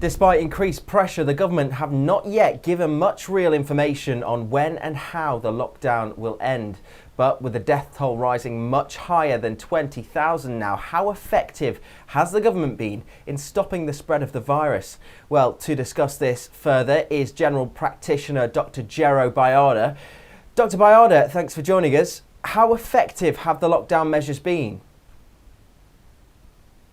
Despite increased pressure, the government have not yet given much real information on when and how the lockdown will end. But with the death toll rising much higher than 20,000 now, how effective has the government been in stopping the spread of the virus? Well, to discuss this further is general practitioner Dr. Gero. Dr. Bayarder, thanks for joining us. How effective have the lockdown measures been?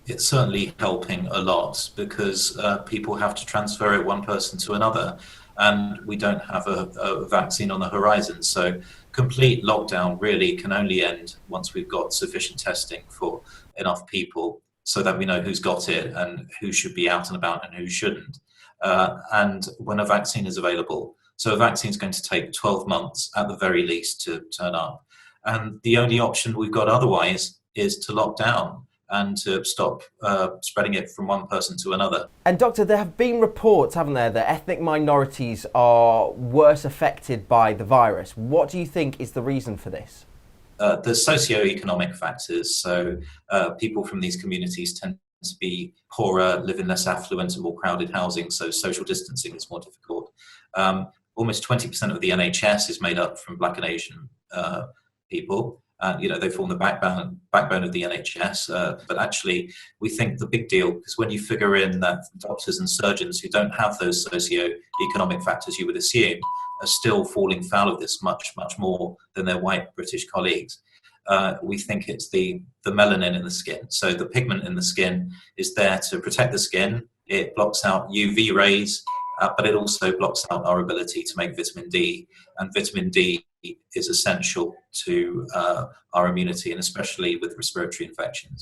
It's certainly helping a lot because people have to transfer it one person to another, and we don't have a vaccine on the horizon. So complete lockdown really can only end once we've got sufficient testing for enough people so that we know who's got it and who should be out and about and who shouldn't. And when a vaccine is available. So a vaccine is going to take 12 months at the very least to turn up. And the only option we've got otherwise is to lock down and to stop spreading it from one person to another. And Doctor, there have been reports, haven't there, that ethnic minorities are worse affected by the virus. What do you think is the reason for this? There's socio-economic factors. So people from these communities tend to be poorer, live in less affluent and more crowded housing, so social distancing is more difficult. Almost 20% of the NHS is made up from Black and Asian people. They form the backbone of the NHS. But actually, we think the big deal, because when you figure in that doctors and surgeons who don't have those socio-economic factors you would assume are still falling foul of this much, much more than their white British colleagues. We think it's the melanin in the skin. So the pigment in the skin is there to protect the skin. It blocks out UV rays, but it also blocks out our ability to make vitamin D. And vitamin D is essential to our immunity, and especially with respiratory infections.